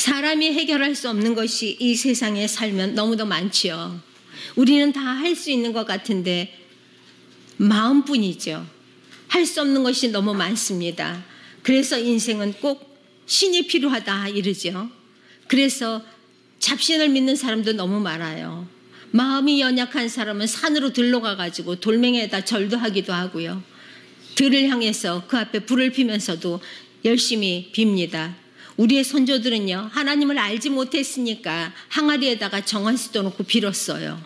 사람이 해결할 수 없는 것이 이 세상에 살면 너무도 많지요. 우리는 다 할 수 있는 것 같은데 마음뿐이죠. 할 수 없는 것이 너무 많습니다. 그래서 인생은 꼭 신이 필요하다 이러죠. 그래서 잡신을 믿는 사람도 너무 많아요. 마음이 연약한 사람은 산으로 들러가가지고 돌멩이에다 절도 하기도 하고요. 들을 향해서 그 앞에 불을 피면서도 열심히 빕니다. 우리의 선조들은요, 하나님을 알지 못했으니까 항아리에다가 정한수도 놓고 빌었어요.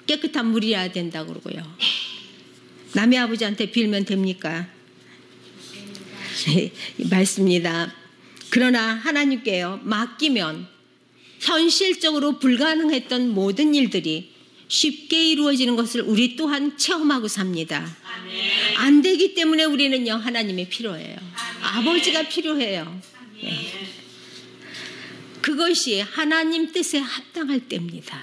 깨끗한 물이어야 된다고 그러고요. 남의 아버지한테 빌면 됩니까? 맞습니다. 그러나 하나님께요 맡기면 현실적으로 불가능했던 모든 일들이 쉽게 이루어지는 것을 우리 또한 체험하고 삽니다. 안 되기 때문에 우리는요 하나님이 필요해요. 아버지가 필요해요. 네. 그것이 하나님 뜻에 합당할 때입니다.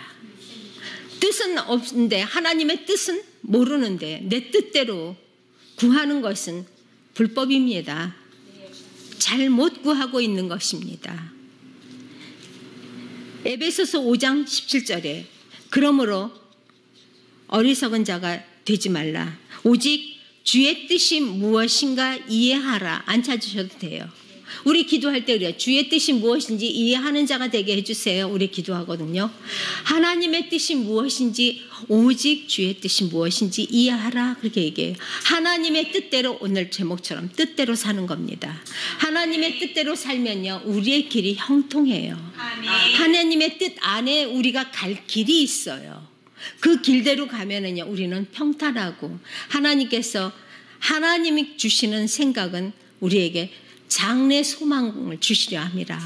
뜻은 없는데 하나님의 뜻은 모르는데 내 뜻대로 구하는 것은 불법입니다. 잘못 구하고 있는 것입니다. 에베소서 5장 17절에 그러므로 어리석은 자가 되지 말라. 오직 주의 뜻이 무엇인가 이해하라. 안 찾으셔도 돼요. 우리 기도할 때 그래요. 주의 뜻이 무엇인지 이해하는 자가 되게 해주세요. 우리 기도하거든요. 하나님의 뜻이 무엇인지 오직 주의 뜻이 무엇인지 이해하라. 그렇게 얘기해요. 하나님의 뜻대로 오늘 제목처럼 뜻대로 사는 겁니다. 하나님의 뜻대로 살면요 우리의 길이 형통해요. 하나님의 뜻 안에 우리가 갈 길이 있어요. 그 길대로 가면은요 우리는 평탄하고 하나님께서 하나님이 주시는 생각은 우리에게 장래 소망을 주시려 함이라.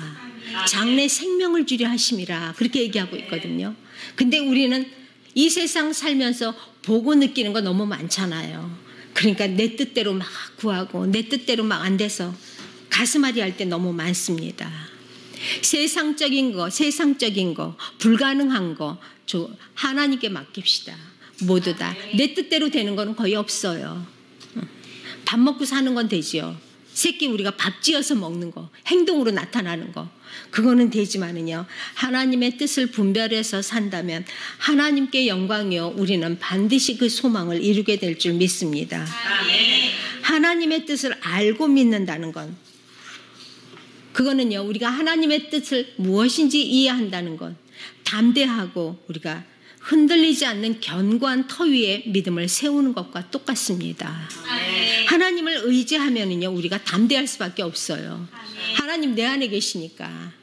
장래 생명을 주려 하심이라. 그렇게 얘기하고 있거든요. 근데 우리는 이 세상 살면서 보고 느끼는 거 너무 많잖아요. 그러니까 내 뜻대로 막 구하고 내 뜻대로 막 안 돼서 가슴앓이 할 때 너무 많습니다. 세상적인 거, 불가능한 거 하나님께 맡깁시다. 모두 다. 내 뜻대로 되는 거는 거의 없어요. 밥 먹고 사는 건 되지요. 새끼 우리가 밥 지어서 먹는 거, 행동으로 나타나는 거, 그거는 되지만은요 하나님의 뜻을 분별해서 산다면 하나님께 영광이요 우리는 반드시 그 소망을 이루게 될 줄 믿습니다. 하나님의 뜻을 알고 믿는다는 건 그거는요 우리가 하나님의 뜻을 무엇인지 이해한다는 건 담대하고 우리가 흔들리지 않는 견고한 터 위에 믿음을 세우는 것과 똑같습니다. 하나님을 의지하면은요 우리가 담대할 수밖에 없어요. 하나님 내 안에 계시니까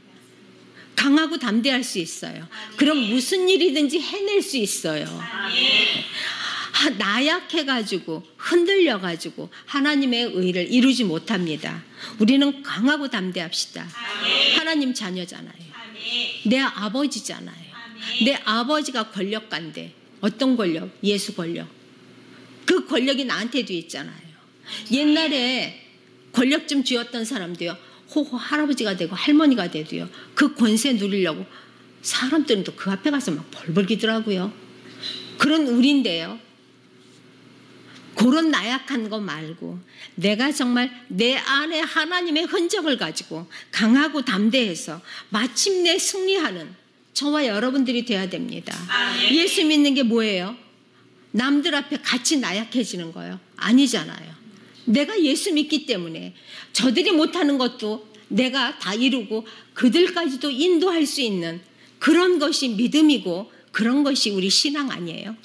강하고 담대할 수 있어요. 그럼 무슨 일이든지 해낼 수 있어요. 나약해가지고 흔들려가지고 하나님의 의를 이루지 못합니다. 우리는 강하고 담대합시다. 하나님 자녀잖아요. 내 아버지잖아요. 내 아버지가 권력가인데 어떤 권력? 예수 권력. 그 권력이 나한테도 있잖아요. 옛날에 권력 좀 쥐었던 사람도요 호호 할아버지가 되고 할머니가 돼도요 그 권세 누리려고 사람들은 또 그 앞에 가서 막 벌벌기더라고요. 그런 우리인데요 그런 나약한 거 말고 내가 정말 내 안에 하나님의 흔적을 가지고 강하고 담대해서 마침내 승리하는 저와 여러분들이 돼야 됩니다. 예수 믿는 게 뭐예요? 남들 앞에 같이 나약해지는 거예요? 아니잖아요. 내가 예수 믿기 때문에 저들이 못하는 것도 내가 다 이루고 그들까지도 인도할 수 있는 그런 것이 믿음이고 그런 것이 우리 신앙 아니에요?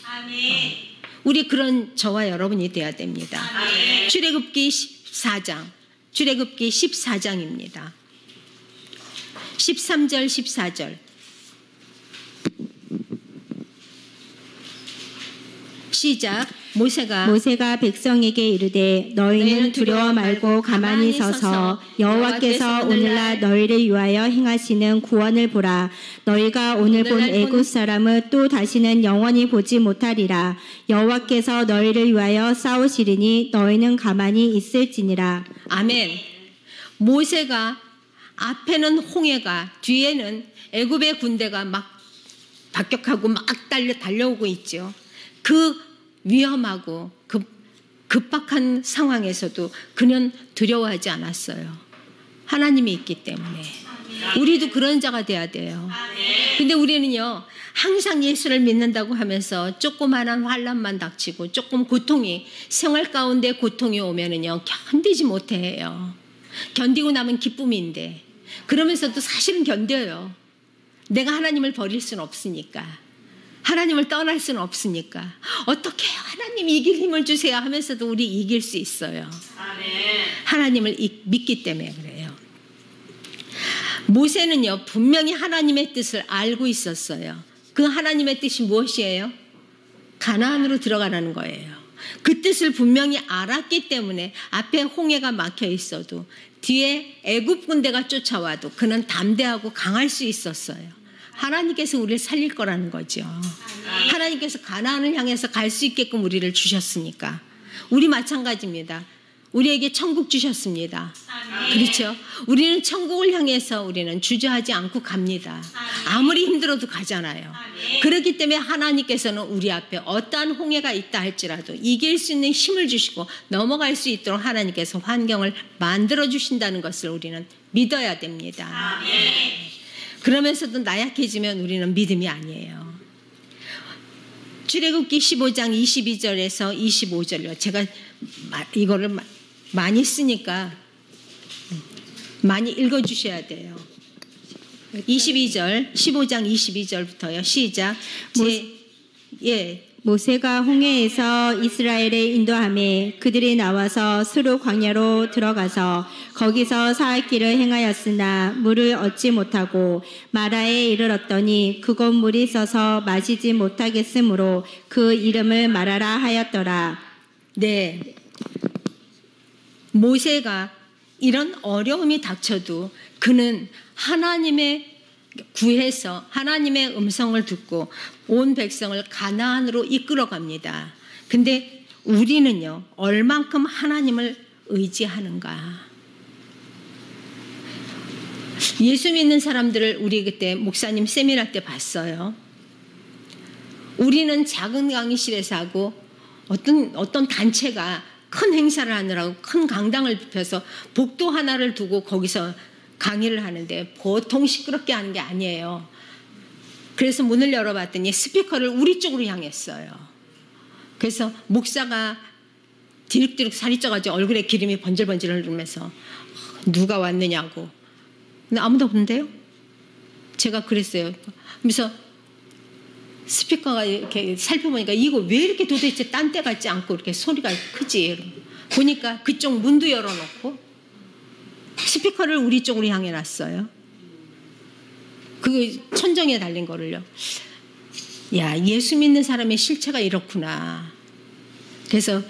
우리 그런 저와 여러분이 돼야 됩니다. 출애굽기 14장입니다. 13절 14절 시작. 모세가 백성에게 이르되 너희는 두려워 말고 가만히 서서 여호와께서 오늘날 너희를 위하여 행하시는 구원을 보라. 너희가 오늘 본 애굽 사람은 또 다시는 영원히 보지 못하리라. 여호와께서 너희를 위하여 싸우시리니 너희는 가만히 있을지니라. 아멘. 모세가 앞에는 홍해가 뒤에는 애굽의 군대가 막 박격하고 막 달려오고 있죠. 그 위험하고 급박한 상황에서도 그는 두려워하지 않았어요. 하나님이 있기 때문에. 우리도 그런 자가 돼야 돼요. 근데 우리는요, 항상 예수를 믿는다고 하면서 조그마한 환난만 닥치고 조금 고통이, 생활 가운데 고통이 오면은요, 견디지 못해요. 견디고 나면 기쁨인데, 그러면서도 사실은 견뎌요. 내가 하나님을 버릴 수는 없으니까. 하나님을 떠날 수는 없으니까. 어떻게 해요? 하나님 이길 힘을 주세요 하면서도 우리 이길 수 있어요. 하나님을 믿기 때문에 그래요. 모세는요, 분명히 하나님의 뜻을 알고 있었어요. 그 하나님의 뜻이 무엇이에요? 가나안으로 들어가라는 거예요. 그 뜻을 분명히 알았기 때문에 앞에 홍해가 막혀 있어도 뒤에 애굽 군대가 쫓아와도 그는 담대하고 강할 수 있었어요. 하나님께서 우리를 살릴 거라는 거죠. 하나님께서 가나안을 향해서 갈 수 있게끔 우리를 주셨으니까. 우리 마찬가지입니다. 우리에게 천국 주셨습니다. 그렇죠? 우리는 천국을 향해서 우리는 주저하지 않고 갑니다. 아무리 힘들어도 가잖아요. 그렇기 때문에 하나님께서는 우리 앞에 어떠한 홍해가 있다 할지라도 이길 수 있는 힘을 주시고 넘어갈 수 있도록 하나님께서 환경을 만들어 주신다는 것을 우리는 믿어야 됩니다. 그러면서도 나약해지면 우리는 믿음이 아니에요. 출애굽기 15장 22절에서 25절요. 제가 이거를 많이 쓰니까 많이 읽어주셔야 돼요. 22절, 15장 22절부터요. 시작. 모세가 홍해에서 이스라엘의 인도함에 그들이 나와서 수르 광야로 들어가서 거기서 사흘길을 행하였으나 물을 얻지 못하고 마라에 이르렀더니 그곳 물이 써서 마시지 못하겠으므로 그 이름을 마라라 하였더라. 네, 모세가 이런 어려움이 닥쳐도 그는 하나님의 구해서 하나님의 음성을 듣고 온 백성을 가나안으로 이끌어갑니다. 근데 우리는요, 얼만큼 하나님을 의지하는가? 예수 믿는 사람들을 우리 그때 목사님 세미나 때 봤어요. 우리는 작은 강의실에서 하고 어떤 단체가 큰 행사를 하느라고 큰 강당을 펴서 복도 하나를 두고 거기서 강의를 하는데 보통 시끄럽게 하는 게 아니에요. 그래서 문을 열어봤더니 스피커를 우리 쪽으로 향했어요. 그래서 목사가 디륵디륵 살이 쪄가지고 얼굴에 기름이 번질번질 흐르면서 누가 왔느냐고. 근데 아무도 없는데요? 제가 그랬어요. 그래서 스피커가 이렇게 살펴보니까 이거 왜 이렇게 도대체 딴 데 같지 않고 이렇게 소리가 크지? 보니까 그쪽 문도 열어놓고 스피커를 우리 쪽으로 향해 놨어요. 그 천정에 달린 거를요. 야, 예수 믿는 사람의 실체가 이렇구나. 그래서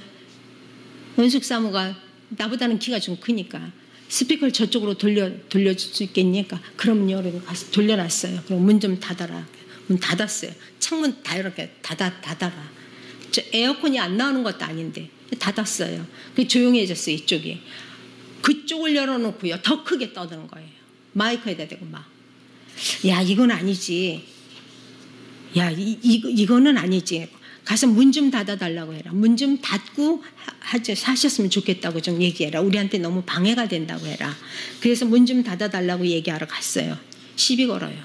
원숙 사모가 나보다는 키가 좀 크니까 스피커를 저쪽으로 돌려줄 수 있겠니까? 그럼요. 그래서 가서 돌려놨어요. 그럼 문 좀 닫아라. 문 닫았어요. 창문 다 이렇게 닫아라. 저 에어컨이 안 나오는 것도 아닌데 닫았어요. 그 조용해졌어요. 이쪽이. 그쪽을 열어놓고요. 더 크게 떠드는 거예요. 마이크에다 대고 막. 야, 이건 아니지. 야, 이거는 아니지. 가서 문 좀 닫아달라고 해라. 문 좀 닫고 하셨으면 좋겠다고 좀 얘기해라. 우리한테 너무 방해가 된다고 해라. 그래서 문 좀 닫아달라고 얘기하러 갔어요. 시비 걸어요.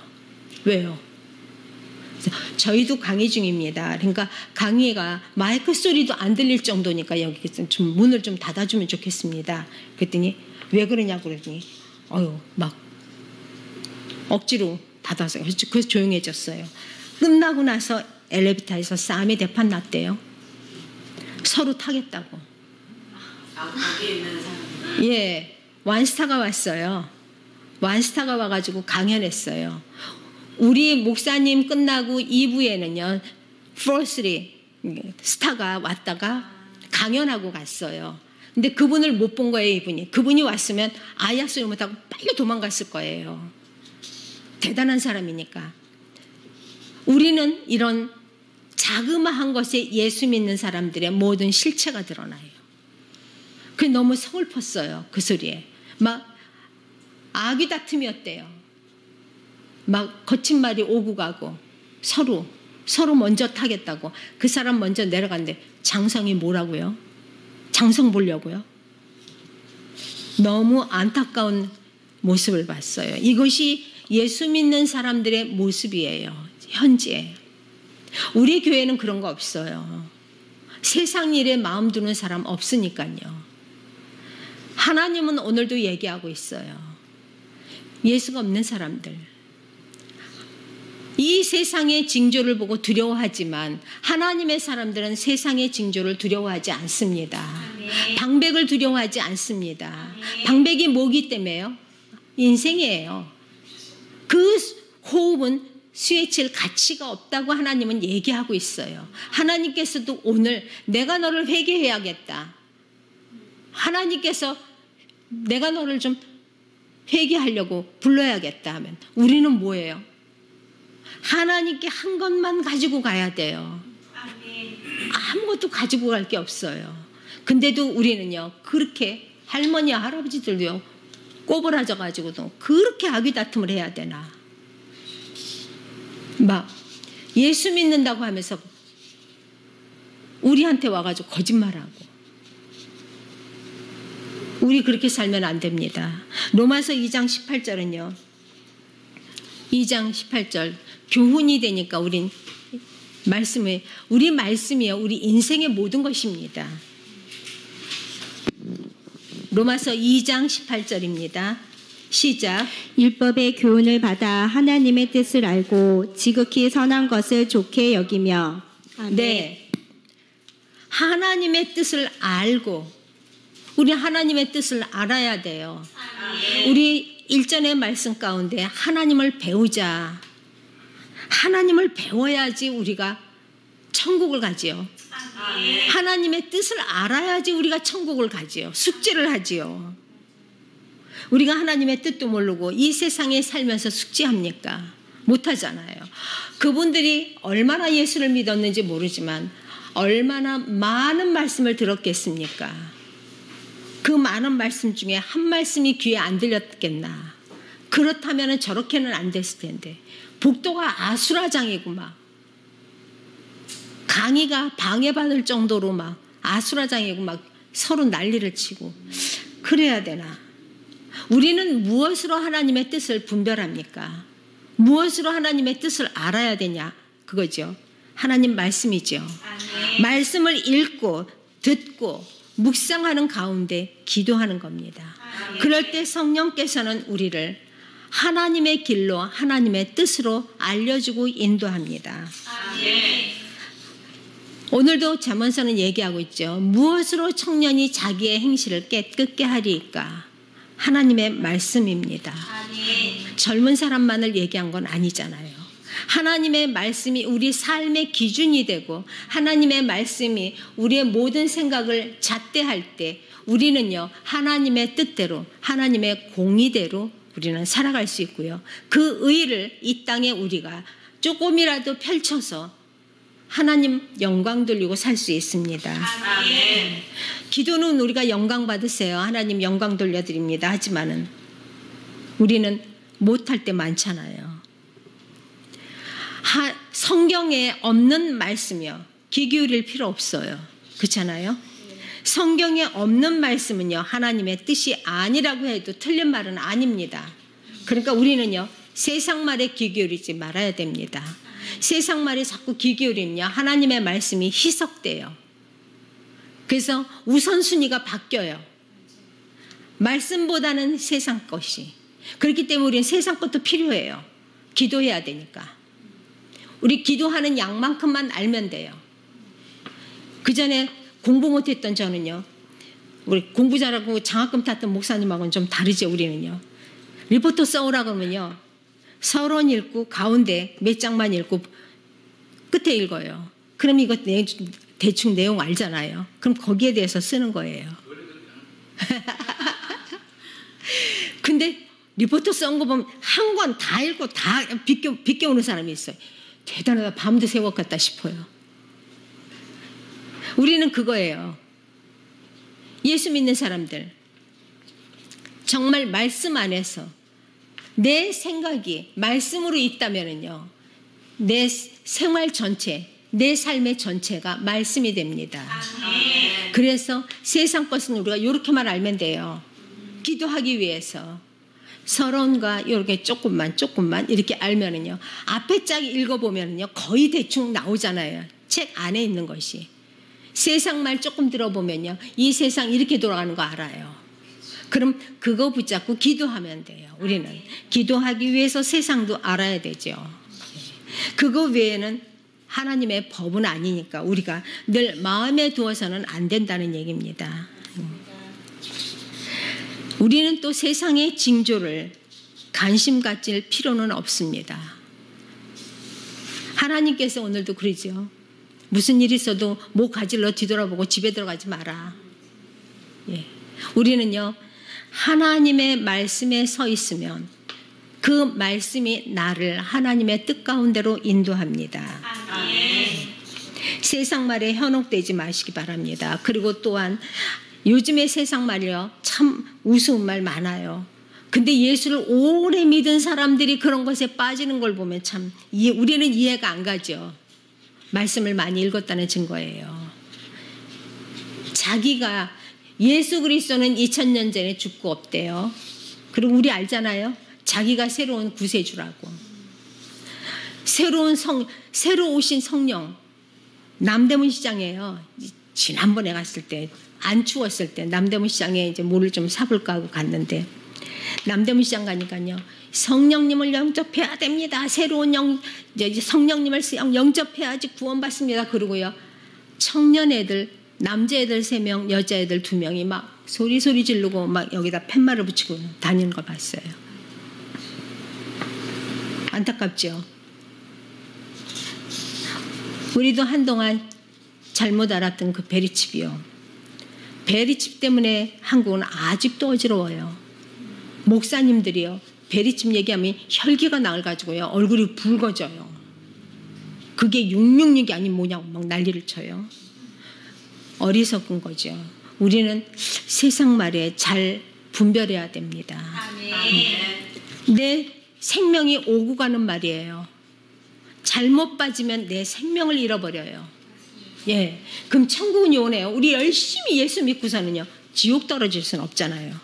왜요? 저희도 강의 중입니다. 그러니까 강의가 마이크 소리도 안 들릴 정도니까 여기 좀 문을 좀 닫아주면 좋겠습니다. 그랬더니 왜 그러냐고 그랬더니 막 억지로 닫아서 그래서 조용해졌어요. 끝나고 나서 엘리베이터에서 싸움이 대판 났대요. 서로 타겠다고. 거기 있는 사람. 예, 완스타가 왔어요. 완스타가 와가지고 강연했어요. 우리 목사님 끝나고 2부에는요, 프로스리 스타가 왔다가 강연하고 갔어요. 근데 그분을 못 본 거예요, 이분이. 그분이 왔으면 아야 소리 못하고 빨리 도망갔을 거예요. 대단한 사람이니까. 우리는 이런 자그마한 것에 예수 믿는 사람들의 모든 실체가 드러나요. 그게 너무 서글펐어요, 그 소리에. 막 아귀 다툼이었대요. 막 거친 말이 오고 가고 서로 먼저 타겠다고. 그 사람 먼저 내려갔는데 장성이 뭐라고요? 장성 보려고요? 너무 안타까운 모습을 봤어요. 이것이 예수 믿는 사람들의 모습이에요. 현재. 우리 교회는 그런 거 없어요. 세상 일에 마음 두는 사람 없으니까요. 하나님은 오늘도 얘기하고 있어요. 예수가 없는 사람들. 이 세상의 징조를 보고 두려워하지만 하나님의 사람들은 세상의 징조를 두려워하지 않습니다. 방백을 두려워하지 않습니다. 방백이 뭐기 때문에요? 인생이에요. 그 호흡은 스웨칠 가치가 없다고 하나님은 얘기하고 있어요. 하나님께서도 오늘 내가 너를 회개해야겠다. 하나님께서 내가 너를 좀 회개하려고 불러야겠다 하면 우리는 뭐예요? 하나님께 한 것만 가지고 가야 돼요. 아무것도 가지고 갈 게 없어요. 근데도 우리는요, 그렇게 할머니와 할아버지들도요, 꼬부라져 가지고도 그렇게 아귀다툼을 해야 되나? 막 예수 믿는다고 하면서 우리한테 와가지고 거짓말하고. 우리 그렇게 살면 안 됩니다. 로마서 2장 18절은요. 2장 18절 교훈이 되니까 우리 말씀이요. 우리 인생의 모든 것입니다. 로마서 2장 18절입니다. 시작. 율법의 교훈을 받아 하나님의 뜻을 알고 지극히 선한 것을 좋게 여기며. 아멘. 네. 하나님의 뜻을 알고 우리 하나님의 뜻을 알아야 돼요. 우리 일전의 말씀 가운데 하나님을 배우자. 하나님을 배워야지 우리가 천국을 가지요. 하나님의 뜻을 알아야지 우리가 천국을 가지요. 숙제를 하지요. 우리가 하나님의 뜻도 모르고 이 세상에 살면서 숙제합니까? 못하잖아요. 그분들이 얼마나 예수를 믿었는지 모르지만 얼마나 많은 말씀을 들었겠습니까? 그 많은 말씀 중에 한 말씀이 귀에 안 들렸겠나? 그렇다면 저렇게는 안 됐을 텐데. 복도가 아수라장이고 막 강의가 방해받을 정도로 막 아수라장이고 막 서로 난리를 치고 그래야 되나? 우리는 무엇으로 하나님의 뜻을 분별합니까? 무엇으로 하나님의 뜻을 알아야 되냐? 그거죠. 하나님 말씀이죠. 말씀을 읽고 듣고 묵상하는 가운데 기도하는 겁니다. 그럴 때 성령께서는 우리를 하나님의 길로 하나님의 뜻으로 알려주고 인도합니다. 오늘도 잠언서는 얘기하고 있죠. 무엇으로 청년이 자기의 행실을 깨끗게 하리이까? 하나님의 말씀입니다. 젊은 사람만을 얘기한 건 아니잖아요. 하나님의 말씀이 우리 삶의 기준이 되고 하나님의 말씀이 우리의 모든 생각을 잣대할 때 우리는요, 하나님의 뜻대로 하나님의 공의대로 우리는 살아갈 수 있고요. 그 의를 이 땅에 우리가 조금이라도 펼쳐서 하나님 영광 돌리고 살 수 있습니다. 기도는 우리가 영광 받으세요. 하나님 영광 돌려드립니다. 하지만은 우리는 못할 때 많잖아요. 성경에 없는 말씀이요. 귀 기울일 필요 없어요. 그렇잖아요. 성경에 없는 말씀은요, 하나님의 뜻이 아니라고 해도 틀린 말은 아닙니다. 그러니까 우리는요, 세상 말에 귀 기울이지 말아야 됩니다. 세상 말에 자꾸 귀 기울이면요, 하나님의 말씀이 희석돼요. 그래서 우선순위가 바뀌어요. 말씀보다는 세상 것이. 그렇기 때문에 우리는 세상 것도 필요해요. 기도해야 되니까. 우리 기도하는 양만큼만 알면 돼요. 그 전에 공부 못했던 저는요, 우리 공부 잘하고 장학금 탔던 목사님하고는 좀 다르죠. 우리는요, 리포트 써오라 그러면요, 서론 읽고 가운데 몇 장만 읽고 끝에 읽어요. 그럼 이거 대충 내용 알잖아요. 그럼 거기에 대해서 쓰는 거예요. 근데 리포트 써온 거 보면 한 권 다 읽고 다 비껴오는 사람이 있어요. 대단하다. 밤도 새웠겠다 싶어요. 우리는 그거예요. 예수 믿는 사람들, 정말 말씀 안에서 내 생각이 말씀으로 있다면은요, 내 생활 전체, 내 삶의 전체가 말씀이 됩니다. 그래서 세상 것은 우리가 이렇게만 알면 돼요. 기도하기 위해서. 서론과 이렇게 조금만 이렇게 알면은요, 앞에 짝 읽어보면은요, 거의 대충 나오잖아요. 책 안에 있는 것이. 세상 말 조금 들어보면요, 이 세상 이렇게 돌아가는 거 알아요. 그럼 그거 붙잡고 기도하면 돼요. 우리는 기도하기 위해서 세상도 알아야 되죠. 그거 외에는 하나님의 법은 아니니까 우리가 늘 마음에 두어서는 안 된다는 얘기입니다. 우리는 또 세상의 징조를 관심 가질 필요는 없습니다. 하나님께서 오늘도 그러죠. 무슨 일이 있어도 목 가질러 뒤돌아보고 집에 들어가지 마라. 예. 우리는요, 하나님의 말씀에 서 있으면 그 말씀이 나를 하나님의 뜻 가운데로 인도합니다. 아멘. 세상 말에 현혹되지 마시기 바랍니다. 그리고 또한 요즘의 세상 말이요, 참 우스운 말 많아요. 근데 예수를 오래 믿은 사람들이 그런 것에 빠지는 걸 보면 참 우리는 이해가 안 가죠. 말씀을 많이 읽었다는 증거예요. 자기가 예수 그리스도는 2000년 전에 죽고 없대요. 그리고 우리 알잖아요. 자기가 새로운 구세주라고. 새로 오신 성령. 남대문 시장에요. 지난번에 갔을 때, 안 추웠을 때 남대문 시장에 이제 물을 좀 사볼까 하고 갔는데, 남대문 시장 가니까요, 성령님을 영접해야 됩니다. 새로운 이제 성령님을 영접해야지 구원받습니다. 그러고요, 청년 애들, 남자애들 3명, 여자애들 2명이 막 소리 지르고 막 여기다 팻말을 붙이고 다니는 걸 봤어요. 안타깝죠. 우리도 한동안 잘못 알았던 그 베리칩이요. 베리칩 때문에 한국은 아직도 어지러워요. 목사님들이요, 베리칩 얘기하면 혈기가 나가지고요, 얼굴이 붉어져요. 그게 666이 아닌 뭐냐고 막 난리를 쳐요. 어리석은 거죠. 우리는 세상 말에 잘 분별해야 됩니다. 내 생명이 오고 가는 말이에요. 잘못 빠지면 내 생명을 잃어버려요. 예, 그럼 천국은 오네요. 우리 열심히 예수 믿고서는요, 지옥 떨어질 수는 없잖아요.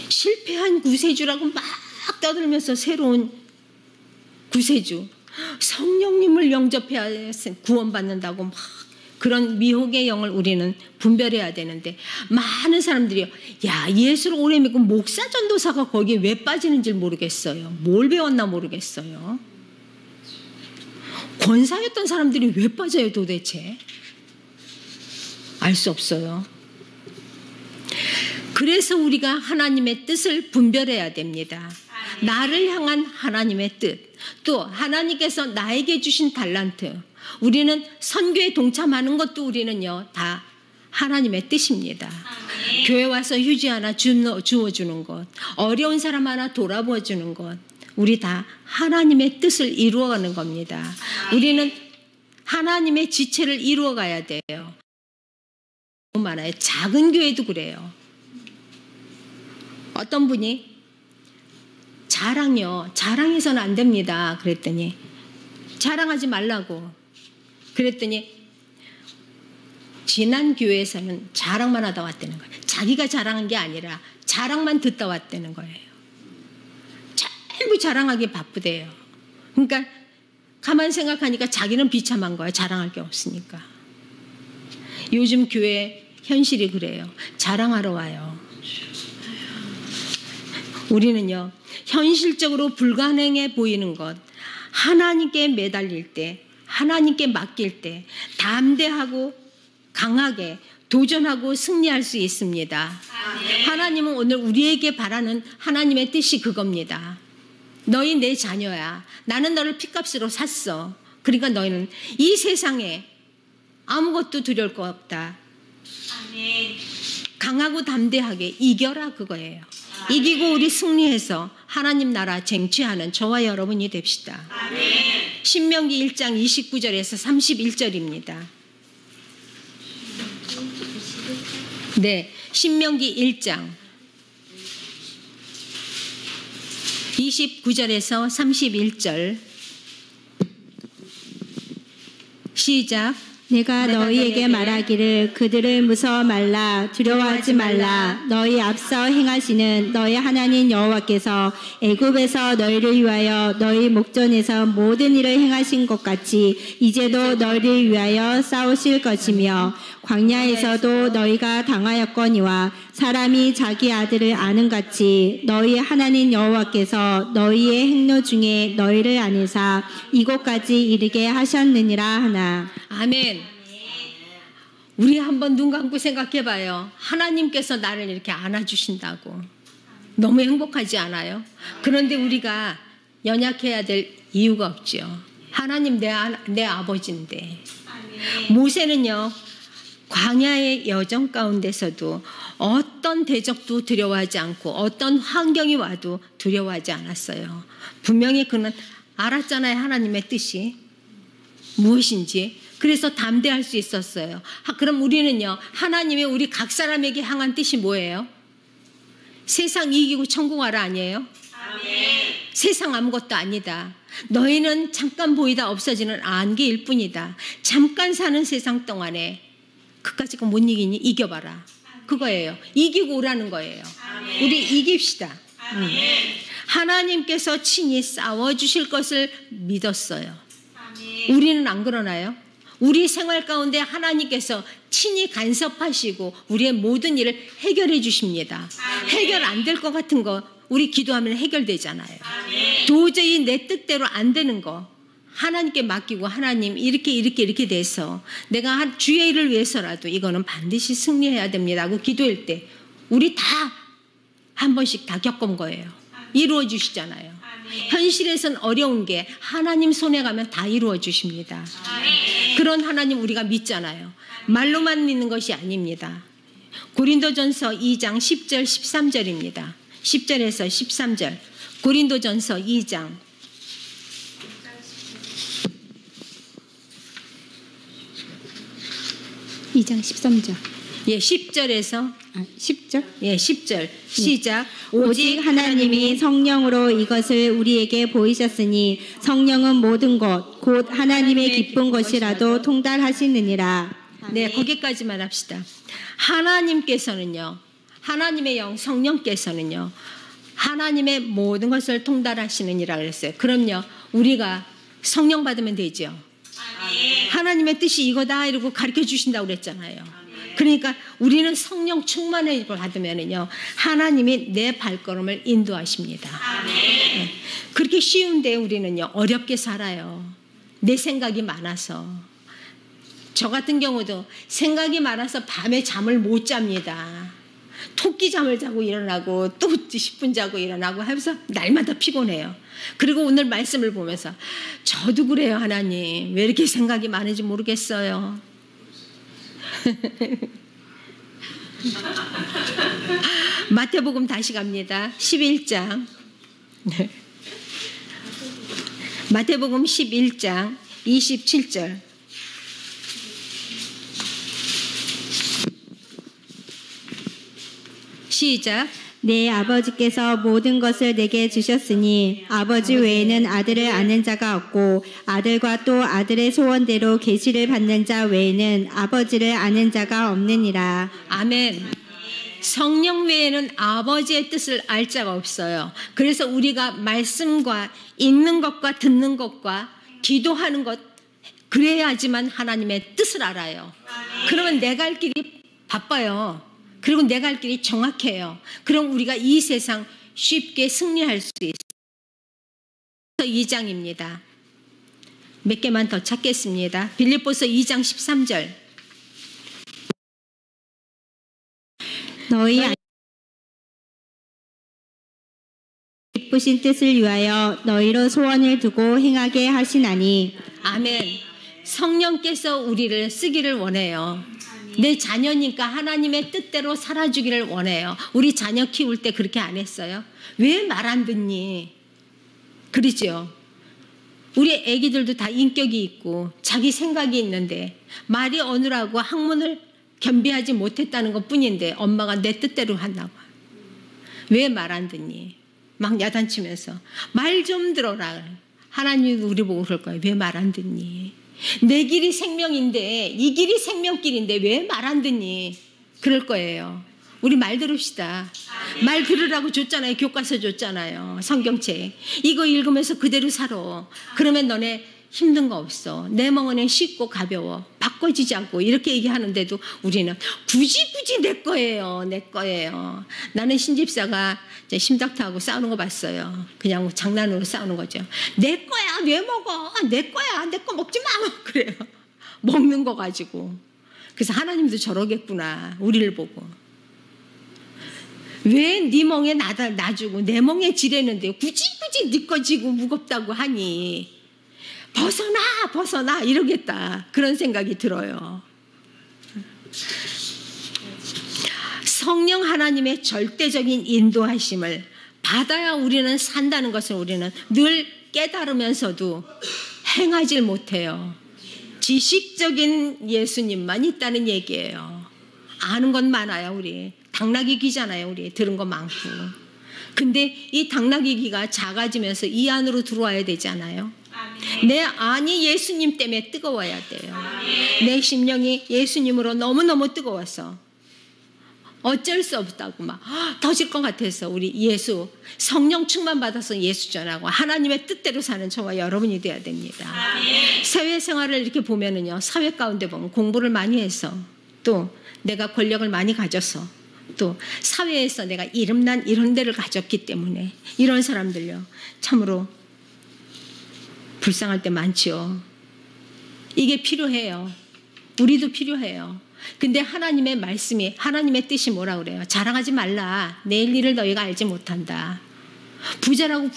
실패한 구세주라고 막 떠들면서 새로운 구세주, 성령님을 영접해야 구원받는다고 막 그런 미혹의 영을 우리는 분별해야 되는데, 많은 사람들이요, 야, 예수를 오래 믿고 목사 전도사가 거기에 왜 빠지는지 모르겠어요. 뭘 배웠나 모르겠어요. 권사였던 사람들이 왜 빠져요 도대체? 알 수 없어요. 그래서 우리가 하나님의 뜻을 분별해야 됩니다. 나를 향한 하나님의 뜻, 또 하나님께서 나에게 주신 달란트, 우리는 선교에 동참하는 것도 우리는요, 다 하나님의 뜻입니다. 교회 와서 휴지 하나 주워주는 것, 어려운 사람 하나 돌아보아주는 것, 우리 다 하나님의 뜻을 이루어가는 겁니다. 우리는 하나님의 지체를 이루어가야 돼요. 너무 많아요. 작은 교회도 그래요. 어떤 분이 자랑해서는 안 됩니다. 그랬더니 자랑하지 말라고. 그랬더니 지난 교회에서는 자랑만 하다 왔다는 거예요. 자기가 자랑한 게 아니라 자랑만 듣다 왔다는 거예요. 전부 자랑하기 바쁘대요. 그러니까 가만 생각하니까 자기는 비참한 거야. 자랑할 게 없으니까. 요즘 교회 현실이 그래요. 자랑하러 와요. 우리는요, 현실적으로 불가능해 보이는 것, 하나님께 매달릴 때, 하나님께 맡길 때 담대하고 강하게 도전하고 승리할 수 있습니다. 하나님은 오늘 우리에게 바라는 하나님의 뜻이 그겁니다. 너희 내 자녀야. 나는 너를 핏값으로 샀어. 그러니까 너희는 이 세상에 아무것도 두려울 거 없다. 강하고 담대하게 이겨라, 그거예요. 이기고 우리 승리해서 하나님 나라 쟁취하는 저와 여러분이 됩시다. 신명기 1장 29절에서 31절입니다. 네, 신명기 1장 29절에서 31절 시작. 내가 너희에게 말하기를 그들을 무서워 말라 두려워하지 말라. 너희 앞서 행하시는 너희 하나님 여호와께서 애굽에서 너희를 위하여 너희 목전에서 모든 일을 행하신 것 같이 이제도 너희를 위하여 싸우실 것이며 광야에서도 너희가 당하였거니와 사람이 자기 아들을 아는 같이 너희 하나님 여호와께서 너희의 행로 중에 너희를 아내사 이곳까지 이르게 하셨느니라 하나. 아멘. 우리 한번 눈 감고 생각해봐요. 하나님께서 나를 이렇게 안아주신다고. 너무 행복하지 않아요? 그런데 우리가 연약해야 될 이유가 없죠. 하나님 내 아버지인데. 모세는요. 광야의 여정 가운데서도 어떤 대적도 두려워하지 않고 어떤 환경이 와도 두려워하지 않았어요. 분명히 그는 알았잖아요. 하나님의 뜻이 무엇인지. 그래서 담대할 수 있었어요. 그럼 우리는요. 하나님의 우리 각 사람에게 향한 뜻이 뭐예요? 세상 이기고 천국하라 아니에요? 아멘. 세상 아무것도 아니다. 너희는 잠깐 보이다 없어지는 안개일 뿐이다. 잠깐 사는 세상 동안에 그까짓 거 못 이기니 이겨봐라. 그거예요. 이기고 오라는 거예요. 아멘. 우리 이깁시다. 하나님께서 친히 싸워주실 것을 믿었어요. 아멘. 우리는 안 그러나요? 우리 생활 가운데 하나님께서 친히 간섭하시고 우리의 모든 일을 해결해 주십니다. 아멘. 해결 안 될 것 같은 거 우리 기도하면 해결되잖아요. 아멘. 도저히 내 뜻대로 안 되는 거 하나님께 맡기고 하나님 이렇게 돼서 내가 주의 일을 위해서라도 이거는 반드시 승리해야 됩니다 하고 기도할 때 우리 다 한 번씩 다 겪은 거예요. 이루어 주시잖아요. 현실에선 어려운 게 하나님 손에 가면 다 이루어 주십니다. 그런 하나님 우리가 믿잖아요. 말로만 믿는 것이 아닙니다. 고린도전서 2장 10절 13절입니다. 10절에서 13절 고린도전서 2장 13절. 예, 10절에서 10절? 예, 10절 시작. 오직 하나님이 성령으로 이것을 우리에게 보이셨으니 성령은 모든 것 곧 하나님의 기쁜 것이라도 통달하시느니라. 네, 거기까지만 합시다. 하나님께서는요. 하나님의 영 성령께서는요. 하나님의 모든 것을 통달하시느니라 그랬어요. 그럼요. 우리가 성령 받으면 되죠. 하나님의 뜻이 이거다 이러고 가르쳐 주신다고 그랬잖아요. 그러니까 우리는 성령 충만을 받으면은요 하나님이 내 발걸음을 인도하십니다. 네. 그렇게 쉬운데 우리는요 어렵게 살아요. 내 생각이 많아서. 저 같은 경우도 생각이 많아서 밤에 잠을 못 잡니다. 토끼 잠을 자고 일어나고 또 10분 자고 일어나고 하면서 날마다 피곤해요. 그리고 오늘 말씀을 보면서 저도 그래요. 하나님 왜 이렇게 생각이 많은지 모르겠어요. 마태복음 다시 갑니다. 11장 마태복음 11장 27절 시작. 내 아버지께서 모든 것을 내게 주셨으니 아버지 외에는 아들을 아는 자가 없고 아들과 또 아들의 소원대로 계시를 받는 자 외에는 아버지를 아는 자가 없느니라. 아멘. 성령 외에는 아버지의 뜻을 알 자가 없어요. 그래서 우리가 말씀과 읽는 것과 듣는 것과 기도하는 것 그래야지만 하나님의 뜻을 알아요. 그러면 내가 할 길이 바빠요. 그리고 내가 할 길이 정확해요. 그럼 우리가 이 세상 쉽게 승리할 수 있어요. 2장입니다. 몇 개만 더 찾겠습니다. 빌립보서 2장 13절. 너희 기쁘신 뜻을 위하여 너희로 소원을 두고 행하게 하시나니. 아멘. 성령께서 우리를 쓰기를 원해요. 내 자녀니까 하나님의 뜻대로 살아주기를 원해요. 우리 자녀 키울 때 그렇게 안 했어요? 왜 말 안 듣니? 그러죠. 우리 애기들도 다 인격이 있고 자기 생각이 있는데 말이 어느라고 학문을 겸비하지 못했다는 것 뿐인데 엄마가 내 뜻대로 한다고. 왜 말 안 듣니? 막 야단치면서 말 좀 들어라. 하나님도 우리 보고 그럴 거예요. 왜 말 안 듣니? 내 길이 생명인데 이 길이 생명길인데 왜 말 안 듣니? 그럴 거예요. 우리 말 들읍시다. 말 들으라고 줬잖아요. 교과서 줬잖아요. 성경책. 이거 읽으면서 그대로 살아. 그러면 너네 힘든 거 없어. 내 멍에는 쉽고 가벼워. 바꿔지지 않고 이렇게 얘기하는데도 우리는 굳이 내 거예요. 내 거예요. 나는 신집사가 심닥터하고 싸우는 거 봤어요. 그냥 장난으로 싸우는 거죠. 내 거야. 왜 먹어? 내 거야. 내 거 먹지 마. 그래요. 먹는 거 가지고. 그래서 하나님도 저러겠구나. 우리를 보고. 왜 네 멍에 놔주고 내 멍에 지레는데 굳이 네 거 지고 무겁다고 하니? 벗어나 이러겠다. 그런 생각이 들어요. 성령 하나님의 절대적인 인도하심을 받아야 우리는 산다는 것을 우리는 늘 깨달으면서도 행하질 못해요. 지식적인 예수님만 있다는 얘기예요. 아는 건 많아요. 우리 당나귀 귀잖아요. 우리 들은 거 많고. 근데 이 당나귀 귀가 작아지면서 이 안으로 들어와야 되잖아요. 내 안이 예수님 때문에 뜨거워야 돼요. 내 심령이 예수님으로 너무너무 뜨거워서 어쩔 수 없다고 막 터질 것 같아서 우리 예수 성령 충만 받아서 예수 전하고 하나님의 뜻대로 사는 저와 여러분이 돼야 됩니다. 사회생활을 이렇게 보면은요, 사회 가운데 보면 공부를 많이 해서 또 내가 권력을 많이 가져서 또 사회에서 내가 이름난 이런 데를 가졌기 때문에 이런 사람들요 참으로 불쌍할 때 많죠. 이게 필요해요. 우리도 필요해요. 근데 하나님의 말씀이 하나님의 뜻이 뭐라 그래요? 자랑하지 말라. 내일 일을 너희가 알지 못한다. 부자라고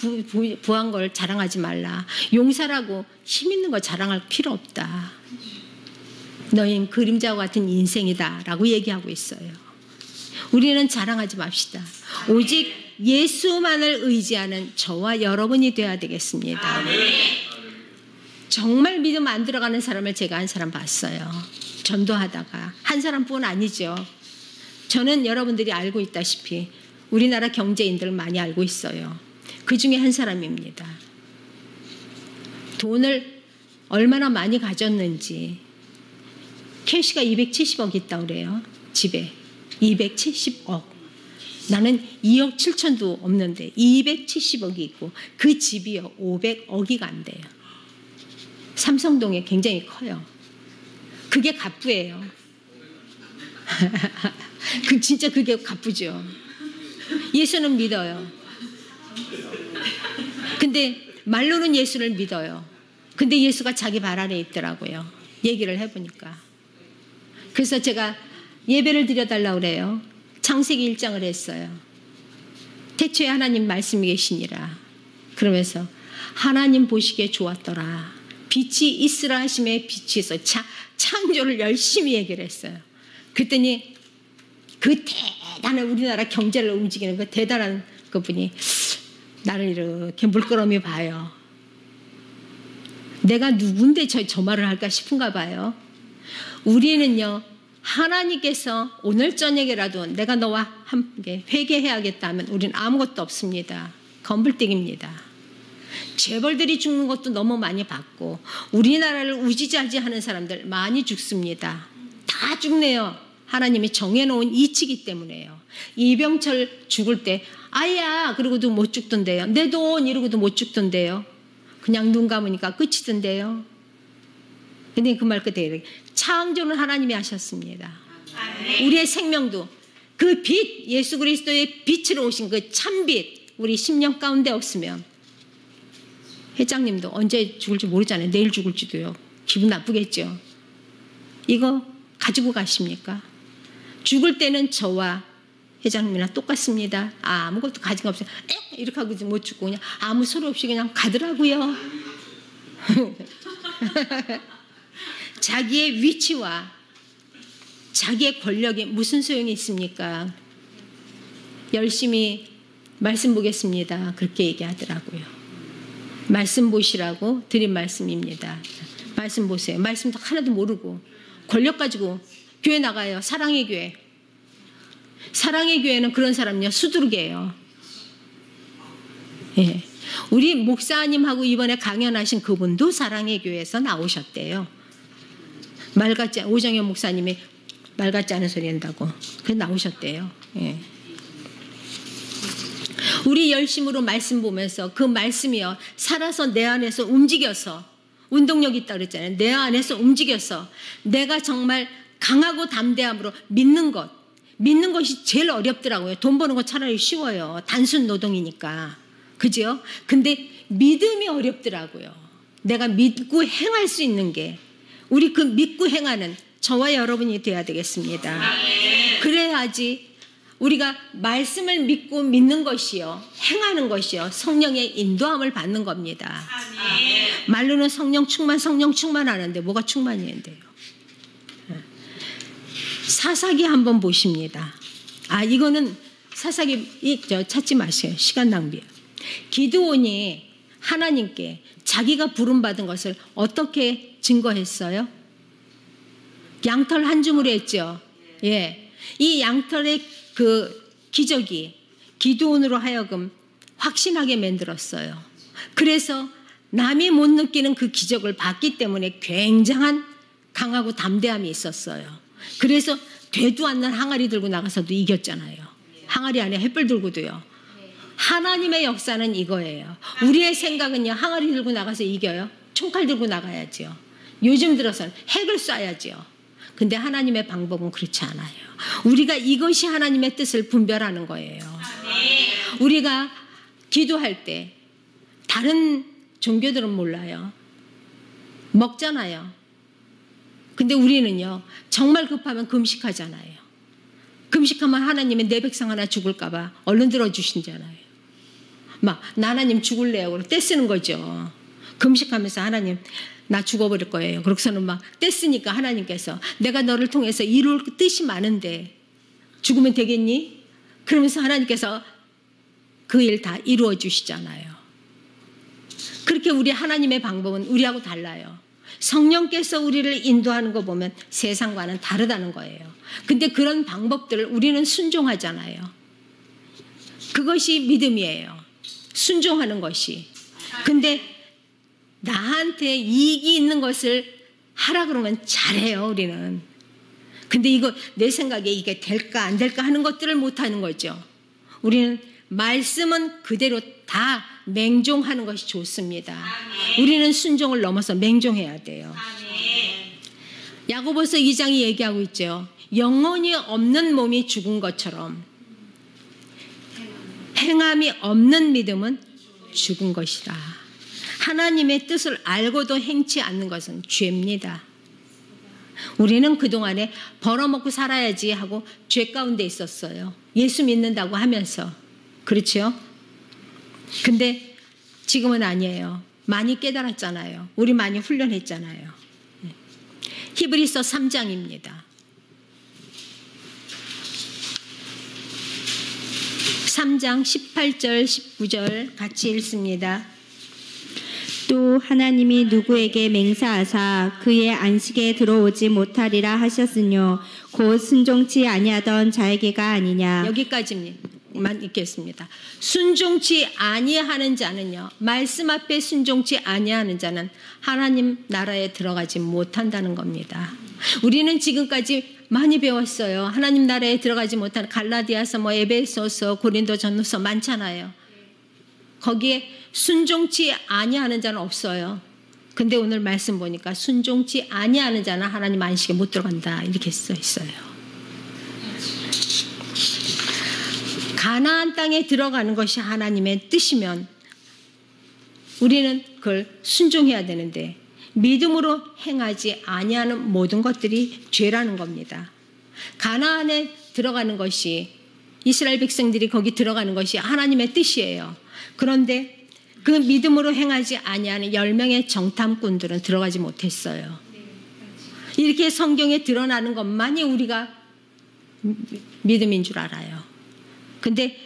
부한 걸 자랑하지 말라. 용사라고 힘 있는 거 자랑할 필요 없다. 너희는 그림자와 같은 인생이다 라고 얘기하고 있어요. 우리는 자랑하지 맙시다. 오직 예수만을 의지하는 저와 여러분이 되어야 되겠습니다. 정말 믿음 안 들어가는 사람을 제가 한 사람 봤어요. 전도하다가. 한 사람뿐 아니죠. 저는 여러분들이 알고 있다시피 우리나라 경제인들 많이 알고 있어요. 그 중에 한 사람입니다. 돈을 얼마나 많이 가졌는지. 캐시가 270억 있다고 그래요. 집에. 270억. 나는 2억 7천도 없는데 270억이 있고 그 집이요 500억이 간대요. 삼성동에 굉장히 커요. 그게 갑부예요. 진짜 그게 갑부죠. 예수는 믿어요. 근데 말로는 예수를 믿어요. 근데 예수가 자기 발 아래에 있더라고요. 얘기를 해보니까. 그래서 제가 예배를 드려달라고 그래요. 창세기 1장을 했어요. 태초에 하나님 말씀이 계시니라. 그러면서 하나님 보시기에 좋았더라. 빛이 있으라 하심에 빛이 있어. 창조를 열심히 얘기를 했어요. 그랬더니 그 대단한 우리나라 경제를 움직이는 그 대단한 그분이 나를 이렇게 물끄러미 봐요. 내가 누군데 저 말을 할까 싶은가 봐요. 우리는요, 하나님께서 오늘 저녁에라도 내가 너와 함께 회개해야겠다 하면 우리는 아무것도 없습니다. 건불대기입니다. 재벌들이 죽는 것도 너무 많이 봤고 우리나라를 우지자지하는 사람들 많이 죽습니다. 다 죽네요. 하나님이 정해놓은 이치기 때문에요. 이병철 죽을 때 아야 그러고도 못 죽던데요. 내 돈 이러고도 못 죽던데요. 그냥 눈 감으니까 끝이던데요. 근데 그 말 그대로 창조는 하나님이 하셨습니다. 우리의 생명도 그 빛, 예수 그리스도의 빛으로 오신 그 참빛 우리 심령 가운데 없으면 회장님도 언제 죽을지 모르잖아요. 내일 죽을지도요. 기분 나쁘겠죠. 이거 가지고 가십니까? 죽을 때는 저와 회장님이랑 똑같습니다. 아무것도 가진 거 없어요. 이렇게 하고 못 죽고 그냥 아무 소리 없이 그냥 가더라고요. 자기의 위치와 자기의 권력이 무슨 소용이 있습니까? 열심히 말씀 보겠습니다. 그렇게 얘기하더라고요. 말씀 보시라고 드린 말씀입니다. 말씀 보세요. 말씀도 하나도 모르고 권력 가지고 교회 나가요. 사랑의 교회. 사랑의 교회는 그런 사람요 수두룩이에요. 예. 우리 목사님하고 이번에 강연하신 그분도 사랑의 교회에서 나오셨대요. 오정현 목사님이 말 같지 않은 소리 한다고 그래서 나오셨대요. 예. 우리 열심으로 말씀 보면서 그 말씀이요 살아서 내 안에서 움직여서 운동력 있다고 그랬잖아요. 내 안에서 움직여서 내가 정말 강하고 담대함으로 믿는 것이 제일 어렵더라고요. 돈 버는 거 차라리 쉬워요. 단순 노동이니까. 그죠? 근데 믿음이 어렵더라고요. 내가 믿고 행할 수 있는 게 우리 그 믿고 행하는 저와 여러분이 돼야 되겠습니다. 그래야지 우리가 말씀을 믿고 믿는 것이요 행하는 것이요 성령의 인도함을 받는 겁니다. 말로는 성령 충만 하는데 뭐가 충만이인데요. 사사기 한번 보십니다. 이거는 사사기 찾지 마세요. 시간 낭비예요. 기드온이 하나님께 자기가 부름받은 것을 어떻게 증거했어요? 양털 한 줌으로 했죠. 예. 이 양털의 그 기적이 기드온으로 하여금 확신하게 만들었어요. 그래서 남이 못 느끼는 그 기적을 봤기 때문에 굉장한 강하고 담대함이 있었어요. 그래서 되도 않는 항아리 들고 나가서도 이겼잖아요. 항아리 안에 횃불 들고도요. 하나님의 역사는 이거예요. 우리의 생각은요. 항아리 들고 나가서 이겨요. 총칼 들고 나가야죠. 요즘 들어서는 핵을 쏴야죠. 근데 하나님의 방법은 그렇지 않아요. 우리가 이것이 하나님의 뜻을 분별하는 거예요. 우리가 기도할 때 다른 종교들은 몰라요. 먹잖아요. 근데 우리는요. 정말 급하면 금식하잖아요. 금식하면 하나님은 내 백성 하나 죽을까 봐 얼른 들어주신잖아요. 나 하나님 죽을래요. 그러고 떼쓰는 거죠. 금식하면서 하나님 나 죽어버릴 거예요. 그러고서는 떼쓰니까 하나님께서 내가 너를 통해서 이룰 뜻이 많은데 죽으면 되겠니? 그러면서 하나님께서 그 일 다 이루어 주시잖아요. 그렇게 우리 하나님의 방법은 우리하고 달라요. 성령께서 우리를 인도하는 거 보면 세상과는 다르다는 거예요. 근데 그런 방법들을 우리는 순종하잖아요. 그것이 믿음이에요. 순종하는 것이. 근데 나한테 이익이 있는 것을 하라 그러면 잘해요, 우리는. 근데 이거 내 생각에 이게 될까 안 될까 하는 것들을 못하는 거죠. 우리는 말씀은 그대로 다 맹종하는 것이 좋습니다. 우리는 순종을 넘어서 맹종해야 돼요. 야고보서 2장이 얘기하고 있죠. 영혼이 없는 몸이 죽은 것처럼 행함이 없는 믿음은 죽은 것이다. 하나님의 뜻을 알고도 행치 않는 것은 죄입니다. 우리는 그동안에 벌어먹고 살아야지 하고 죄 가운데 있었어요. 예수 믿는다고 하면서. 그렇죠? 근데 지금은 아니에요. 많이 깨달았잖아요. 우리 많이 훈련했잖아요. 히브리서 3장입니다. 3장 18절 19절 같이 읽습니다. 또 하나님이 누구에게 맹세하사 그의 안식에 들어오지 못하리라 하셨으뇨 곧 순종치 아니하던 자에게가 아니냐. 여기까지만 읽겠습니다. 순종치 아니하는 자는요. 말씀 앞에 순종치 아니하는 자는 하나님 나라에 들어가지 못한다는 겁니다. 우리는 지금까지 많이 배웠어요. 하나님 나라에 들어가지 못한 갈라디아서 에베소서 고린도전서 많잖아요. 거기에 순종치 아니하는 자는 없어요. 근데 오늘 말씀 보니까 순종치 아니하는 자는 하나님 안식에 못 들어간다 이렇게 써 있어요. 가나안 땅에 들어가는 것이 하나님의 뜻이면 우리는 그걸 순종해야 되는데 믿음으로 행하지 아니하는 모든 것들이 죄라는 겁니다. 가나안에 들어가는 것이 이스라엘 백성들이 거기 들어가는 것이 하나님의 뜻이에요. 그런데 그 믿음으로 행하지 아니하는 10명의 정탐꾼들은 들어가지 못했어요. 이렇게 성경에 드러나는 것만이 우리가 믿음인 줄 알아요. 근데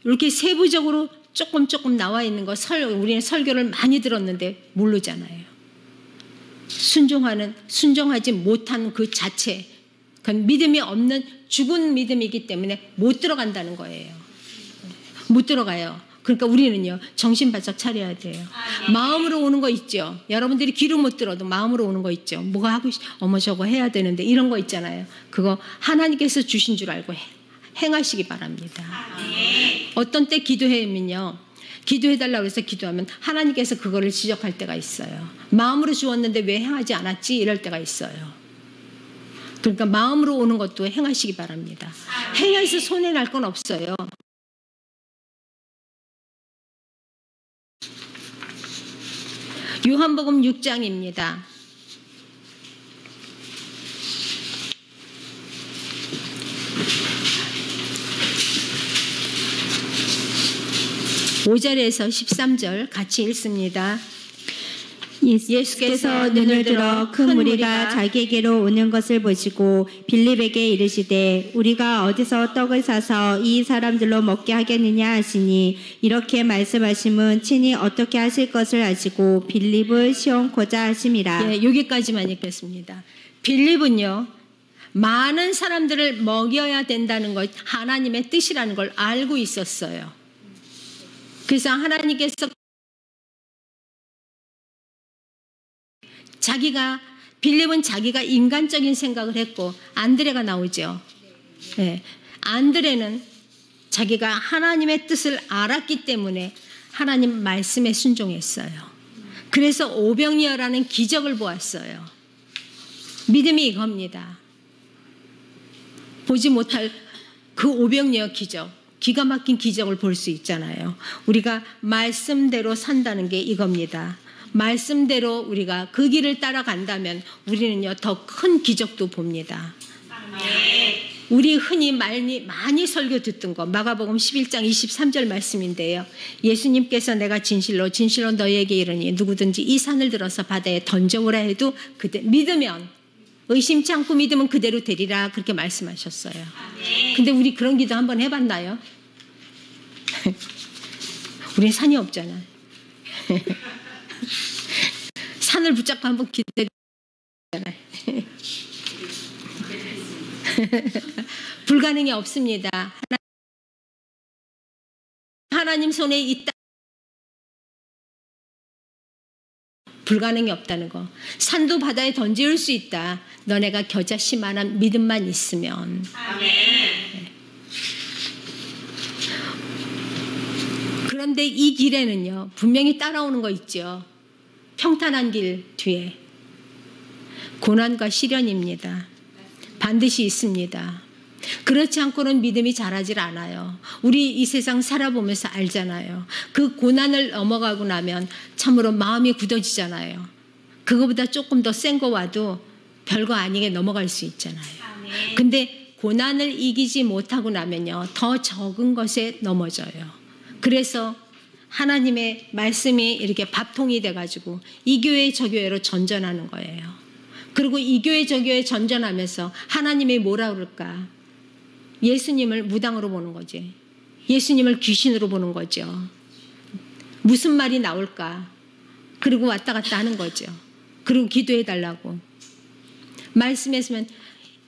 이렇게 세부적으로 조금 나와 있는 거 우리는 설교를 많이 들었는데 모르잖아요. 순종하지 못하는 그 자체, 그건 믿음이 없는 죽은 믿음이기 때문에 못 들어간다는 거예요. 못 들어가요. 그러니까 우리는요, 정신 바짝 차려야 돼요. 마음으로 오는 거 있죠. 여러분들이 귀로 못 들어도 마음으로 오는 거 있죠. 뭐가 하고 어머 저거 해야 되는데 이런 거 있잖아요. 그거 하나님께서 주신 줄 알고 행하시기 바랍니다. 어떤 때 기도하면요, 기도해달라고 해서 기도하면 하나님께서 그거를 지적할 때가 있어요. 마음으로 주었는데 왜 행하지 않았지? 이럴 때가 있어요. 그러니까 마음으로 오는 것도 행하시기 바랍니다. 행해서 손해 날 건 없어요. 요한복음 6장입니다. 5절에서 13절 같이 읽습니다. 예수께서 눈을 들어 큰 무리가 자기에게로 오는 것을 보시고 빌립에게 이르시되 우리가 어디서 떡을 사서 이 사람들로 먹게 하겠느냐 하시니 이렇게 말씀하심은 친히 어떻게 하실 것을 아시고 빌립을 시험코자 하심이라. 예, 여기까지만 읽겠습니다. 빌립은요, 많은 사람들을 먹여야 된다는 것, 하나님의 뜻이라는 걸 알고 있었어요. 그래서 하나님께서 빌립은 자기가 인간적인 생각을 했고, 안드레가 나오죠. 네. 안드레는 자기가 하나님의 뜻을 알았기 때문에 하나님 말씀에 순종했어요. 그래서 오병이어라는 기적을 보았어요. 믿음이 이겁니다. 보지 못할 그 오병이어 기적, 기가 막힌 기적을 볼 수 있잖아요. 우리가 말씀대로 산다는 게 이겁니다. 말씀대로 우리가 그 길을 따라간다면 우리는요, 더 큰 기적도 봅니다. 우리 흔히 많이 설교 듣던 거 마가복음 11장 23절 말씀인데요. 예수님께서 내가 진실로 너희에게 이르니 누구든지 이 산을 들어서 바다에 던져오라 해도 그때 믿으면, 의심치 않고 믿으면 그대로 되리라, 그렇게 말씀하셨어요. 근데 우리 그런 기도 한번 해봤나요? 우리 산이 없잖아. 산을 붙잡고 한번 기다리잖아요. 불가능이 없습니다. 하나님 손에 있다. 불가능이 없다는 거. 산도 바다에 던질 수 있다. 너네가 겨자씨만한 믿음만 있으면. 아멘. 그런데 이 길에는요, 분명히 따라오는 거 있죠. 평탄한 길 뒤에 고난과 시련입니다. 반드시 있습니다. 그렇지 않고는 믿음이 자라질 않아요. 우리 이 세상 살아보면서 알잖아요. 그 고난을 넘어가고 나면 참으로 마음이 굳어지잖아요. 그거보다 조금 더 센 거 와도 별거 아니게 넘어갈 수 있잖아요. 근데 고난을 이기지 못하고 나면요, 더 적은 것에 넘어져요. 그래서 하나님의 말씀이 이렇게 밥통이 돼가지고 이 교회 저 교회로 전전하는 거예요. 그리고 이 교회 저 교회 전전하면서 하나님이 뭐라 그럴까? 예수님을 무당으로 보는 거지. 예수님을 귀신으로 보는 거죠. 무슨 말이 나올까? 그리고 왔다 갔다 하는 거죠. 그리고 기도해달라고. 말씀했으면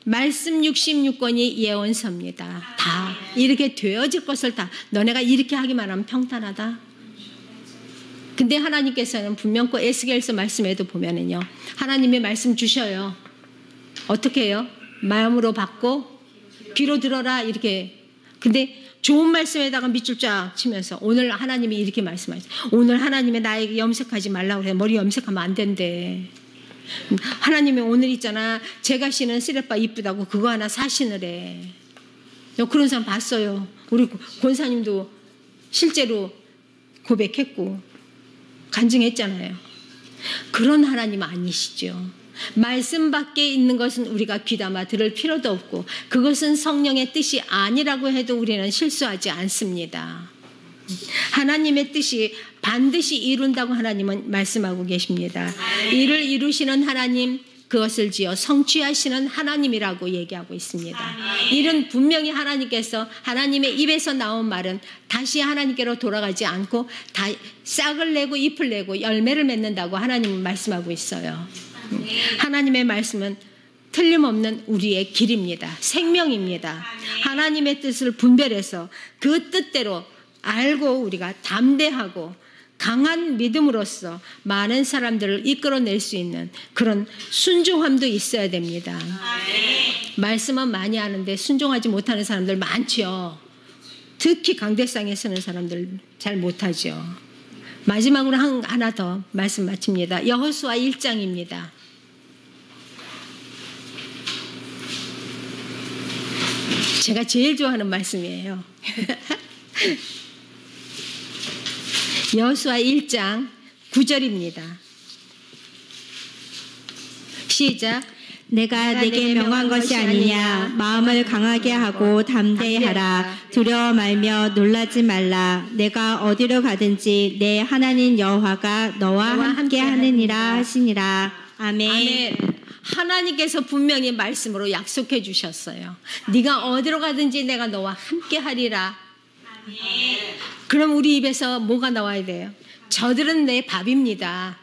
말씀 66권이 예언서입니다. 다 이렇게 되어질 것을 다 너네가 이렇게 하기만 하면 평탄하다. 근데 하나님께서는 분명 그 에스겔서 말씀에도 보면은요, 하나님의 말씀 주셔요. 어떻게 해요? 마음으로 받고 귀로 들어라, 이렇게. 근데 좋은 말씀에다가 밑줄 쫙 치면서 오늘 하나님이 이렇게 말씀하셨어요. 오늘 하나님이 나에게 염색하지 말라고 그래. 머리 염색하면 안 된대. 하나님이 오늘 있잖아, 제가 신은 쓰레빠 이쁘다고 그거 하나 사신을 해. 그런 사람 봤어요. 우리 권사님도 실제로 고백했고 간증했잖아요. 그런 하나님 아니시죠. 말씀 밖에 있는 것은 우리가 귀담아 들을 필요도 없고, 그것은 성령의 뜻이 아니라고 해도 우리는 실수하지 않습니다. 하나님의 뜻이 반드시 이룬다고 하나님은 말씀하고 계십니다. 이를 이루시는 하나님, 그것을 지어 성취하시는 하나님이라고 얘기하고 있습니다. 이는 분명히 하나님께서, 하나님의 입에서 나온 말은 다시 하나님께로 돌아가지 않고 다 싹을 내고 잎을 내고 열매를 맺는다고 하나님은 말씀하고 있어요. 하나님의 말씀은 틀림없는 우리의 길입니다. 생명입니다. 하나님의 뜻을 분별해서 그 뜻대로 알고 우리가 담대하고 강한 믿음으로써 많은 사람들을 이끌어낼 수 있는 그런 순종함도 있어야 됩니다. 말씀은 많이 하는데 순종하지 못하는 사람들 많죠. 특히 강대상에 서는 사람들 잘 못하죠. 마지막으로 하나 더 말씀 마칩니다. 여호수아 1장입니다. 제가 제일 좋아하는 말씀이에요. 여호수아 1장 9절입니다. 시작. 내가 네게 명한 것이 아니냐. 마음을 강하게 하고 담대하라. 두려워 말며 놀라지 말라. 내가 어디로 가든지 내 하나님 여호와가 너와 함께 하느니라 하시니라. 아멘. 아멘. 하나님께서 분명히 말씀으로 약속해 주셨어요. 네가 어디로 가든지 내가 너와 함께 하리라. 아멘. 그럼 우리 입에서 뭐가 나와야 돼요? 저들은 내 밥입니다.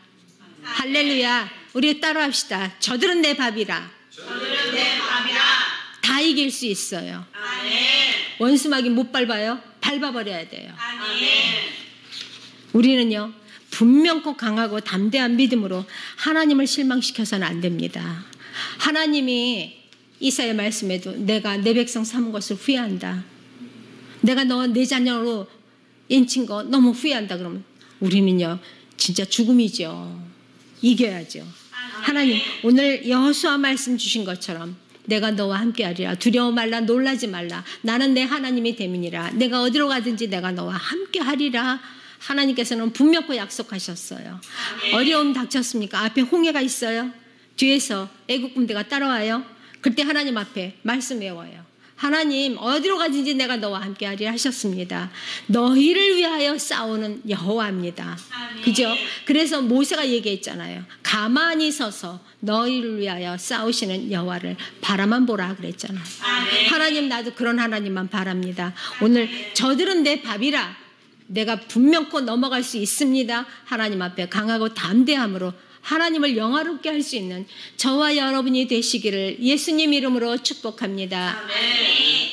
할렐루야. 우리 따라합시다. 저들은 내 밥이라. 저들은 내 밥이라. 다 이길 수 있어요. 아멘. 원수막이 못 밟아요? 밟아버려야 돼요. 아멘. 우리는요, 분명코 강하고 담대한 믿음으로 하나님을 실망시켜서는 안 됩니다. 하나님이 이사야 말씀에도 내가 내 백성 삼은 것을 후회한다. 내가 너 내 자녀로 인친 거 너무 후회한다. 그러면 우리는요, 진짜 죽음이죠. 이겨야죠. 하나님, 오늘 여호수아 말씀 주신 것처럼 내가 너와 함께하리라. 두려워 말라. 놀라지 말라. 나는 내 하나님이 됨이니라. 내가 어디로 가든지 내가 너와 함께하리라. 하나님께서는 분명히 약속하셨어요. 어려움 닥쳤습니까? 앞에 홍해가 있어요. 뒤에서 애국 군대가 따라와요. 그때 하나님 앞에 말씀 외워요. 하나님, 어디로 가든지 내가 너와 함께하리라 하셨습니다. 너희를 위하여 싸우는 여호와입니다. 그죠? 그래서 모세가 얘기했잖아요. 가만히 서서 너희를 위하여 싸우시는 여호와를 바라만 보라 그랬잖아요. 하나님, 나도 그런 하나님만 바랍니다. 오늘 저들은 내 밥이라. 내가 분명코 넘어갈 수 있습니다. 하나님 앞에 강하고 담대함으로 하나님을 영화롭게 할 수 있는 저와 여러분이 되시기를 예수님 이름으로 축복합니다. 아멘.